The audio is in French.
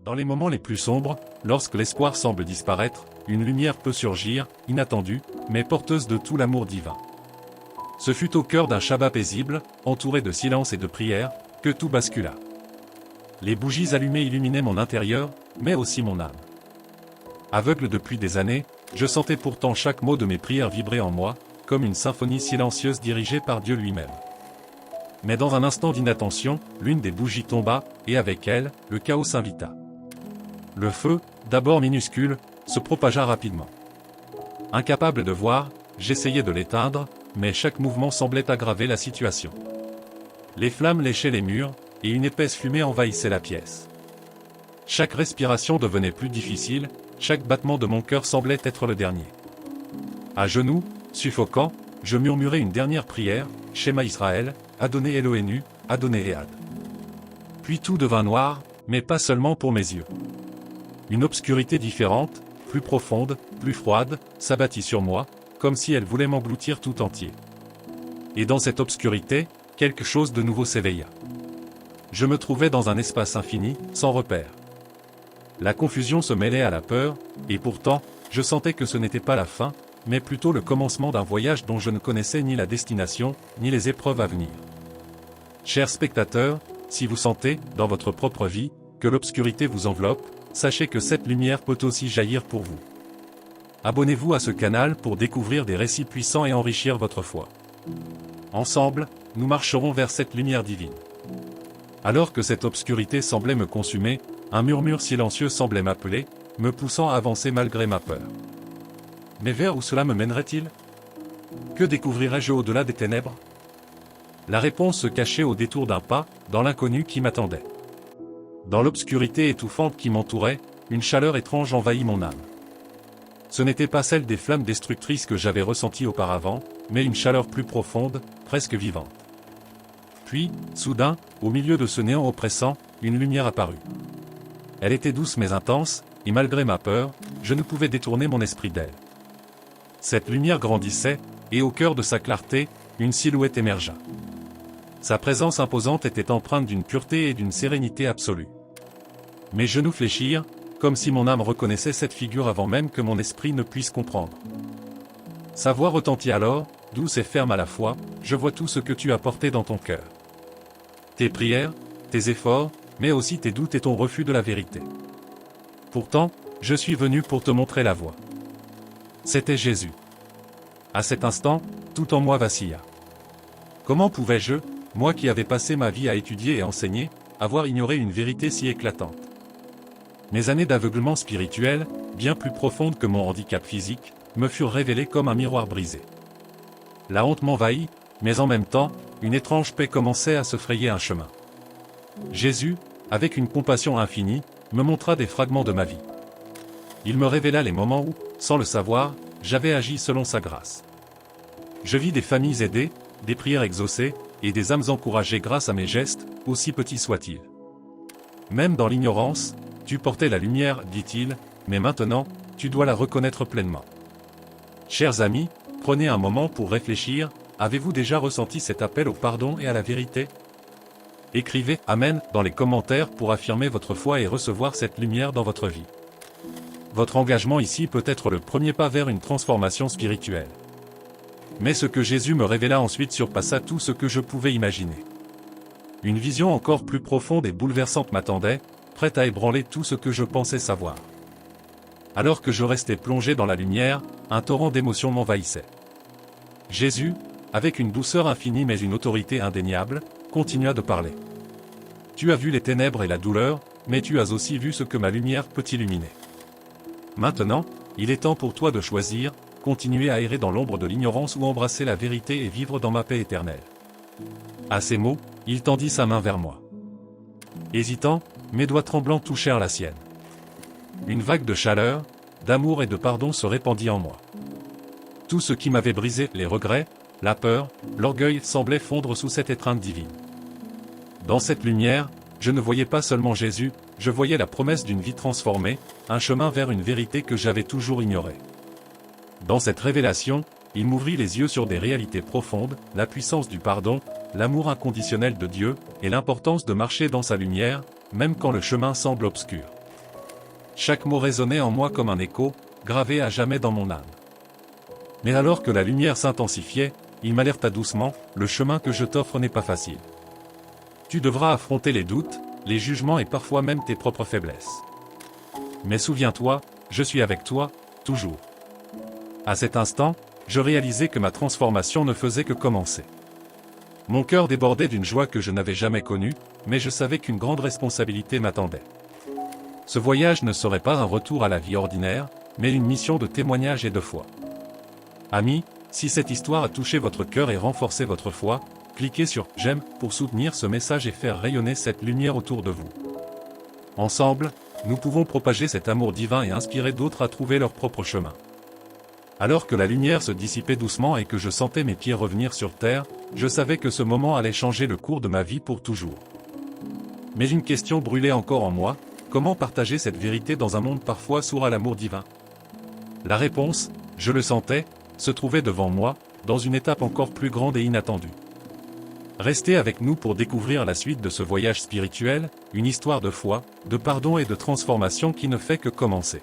Dans les moments les plus sombres, lorsque l'espoir semble disparaître, une lumière peut surgir, inattendue, mais porteuse de tout l'amour divin. Ce fut au cœur d'un Shabbat paisible, entouré de silence et de prière, que tout bascula. Les bougies allumées illuminaient mon intérieur, mais aussi mon âme. Aveugle depuis des années, je sentais pourtant chaque mot de mes prières vibrer en moi, comme une symphonie silencieuse dirigée par Dieu lui-même. Mais dans un instant d'inattention, l'une des bougies tomba, et avec elle, le chaos s'invita. Le feu, d'abord minuscule, se propagea rapidement. Incapable de voir, j'essayais de l'éteindre, mais chaque mouvement semblait aggraver la situation. Les flammes léchaient les murs, et une épaisse fumée envahissait la pièce. Chaque respiration devenait plus difficile, chaque battement de mon cœur semblait être le dernier. À genoux, suffocant, je murmurais une dernière prière, Shema Israël, Adonai Elohénu, Adonai Ehad. Puis tout devint noir, mais pas seulement pour mes yeux. Une obscurité différente, plus profonde, plus froide, s'abattit sur moi, comme si elle voulait m'engloutir tout entier. Et dans cette obscurité, quelque chose de nouveau s'éveilla. Je me trouvais dans un espace infini, sans repère. La confusion se mêlait à la peur, et pourtant, je sentais que ce n'était pas la fin, mais plutôt le commencement d'un voyage dont je ne connaissais ni la destination, ni les épreuves à venir. Chers spectateurs, si vous sentez, dans votre propre vie, que l'obscurité vous enveloppe, sachez que cette lumière peut aussi jaillir pour vous. Abonnez-vous à ce canal pour découvrir des récits puissants et enrichir votre foi. Ensemble, nous marcherons vers cette lumière divine. Alors que cette obscurité semblait me consumer, un murmure silencieux semblait m'appeler, me poussant à avancer malgré ma peur. Mais vers où cela me mènerait-il? Que découvrirais-je au-delà des ténèbres? La réponse se cachait au détour d'un pas, dans l'inconnu qui m'attendait. Dans l'obscurité étouffante qui m'entourait, une chaleur étrange envahit mon âme. Ce n'était pas celle des flammes destructrices que j'avais ressenties auparavant, mais une chaleur plus profonde, presque vivante. Puis, soudain, au milieu de ce néant oppressant, une lumière apparut. Elle était douce mais intense, et malgré ma peur, je ne pouvais détourner mon esprit d'elle. Cette lumière grandissait, et au cœur de sa clarté, une silhouette émergea. Sa présence imposante était empreinte d'une pureté et d'une sérénité absolue. Mes genoux fléchirent, comme si mon âme reconnaissait cette figure avant même que mon esprit ne puisse comprendre. Sa voix retentit alors, douce et ferme à la fois, « Je vois tout ce que tu as porté dans ton cœur. Tes prières, tes efforts, mais aussi tes doutes et ton refus de la vérité. Pourtant, je suis venu pour te montrer la voie. » C'était Jésus. À cet instant, tout en moi vacilla. Comment pouvais-je, moi qui avais passé ma vie à étudier et enseigner, avoir ignoré une vérité si éclatante? Mes années d'aveuglement spirituel, bien plus profondes que mon handicap physique, me furent révélées comme un miroir brisé. La honte m'envahit, mais en même temps, une étrange paix commençait à se frayer un chemin. Jésus, avec une compassion infinie, me montra des fragments de ma vie. Il me révéla les moments où, sans le savoir, j'avais agi selon sa grâce. Je vis des familles aidées, des prières exaucées, et des âmes encouragées grâce à mes gestes, aussi petits soient-ils. Même dans l'ignorance, tu portais la lumière, dit-il, mais maintenant, tu dois la reconnaître pleinement. Chers amis, prenez un moment pour réfléchir, avez-vous déjà ressenti cet appel au pardon et à la vérité? Écrivez « Amen » dans les commentaires pour affirmer votre foi et recevoir cette lumière dans votre vie. Votre engagement ici peut être le premier pas vers une transformation spirituelle. Mais ce que Jésus me révéla ensuite surpassa tout ce que je pouvais imaginer. Une vision encore plus profonde et bouleversante m'attendait, prête à ébranler tout ce que je pensais savoir. Alors que je restais plongé dans la lumière, un torrent d'émotions m'envahissait. Jésus, avec une douceur infinie mais une autorité indéniable, continua de parler. Tu as vu les ténèbres et la douleur, mais tu as aussi vu ce que ma lumière peut illuminer. Maintenant, il est temps pour toi de choisir, continuer à errer dans l'ombre de l'ignorance ou embrasser la vérité et vivre dans ma paix éternelle. À ces mots, il tendit sa main vers moi. Hésitant, mes doigts tremblants touchèrent la sienne. Une vague de chaleur, d'amour et de pardon se répandit en moi. Tout ce qui m'avait brisé, les regrets, la peur, l'orgueil semblait fondre sous cette étreinte divine. Dans cette lumière, je ne voyais pas seulement Jésus, je voyais la promesse d'une vie transformée, un chemin vers une vérité que j'avais toujours ignorée. Dans cette révélation, il m'ouvrit les yeux sur des réalités profondes, la puissance du pardon, l'amour inconditionnel de Dieu, et l'importance de marcher dans sa lumière, même quand le chemin semble obscur. Chaque mot résonnait en moi comme un écho, gravé à jamais dans mon âme. Mais alors que la lumière s'intensifiait, il m'alerta doucement, le chemin que je t'offre n'est pas facile. Tu devras affronter les doutes, les jugements et parfois même tes propres faiblesses. Mais souviens-toi, je suis avec toi, toujours. À cet instant, je réalisais que ma transformation ne faisait que commencer. Mon cœur débordait d'une joie que je n'avais jamais connue, mais je savais qu'une grande responsabilité m'attendait. Ce voyage ne serait pas un retour à la vie ordinaire, mais une mission de témoignage et de foi. Amis, si cette histoire a touché votre cœur et renforcé votre foi, cliquez sur « J'aime » pour soutenir ce message et faire rayonner cette lumière autour de vous. Ensemble, nous pouvons propager cet amour divin et inspirer d'autres à trouver leur propre chemin. Alors que la lumière se dissipait doucement et que je sentais mes pieds revenir sur terre, je savais que ce moment allait changer le cours de ma vie pour toujours. Mais une question brûlait encore en moi, comment partager cette vérité dans un monde parfois sourd à l'amour divin? La réponse, je le sentais, se trouvait devant moi, dans une étape encore plus grande et inattendue. Restez avec nous pour découvrir la suite de ce voyage spirituel, une histoire de foi, de pardon et de transformation qui ne fait que commencer.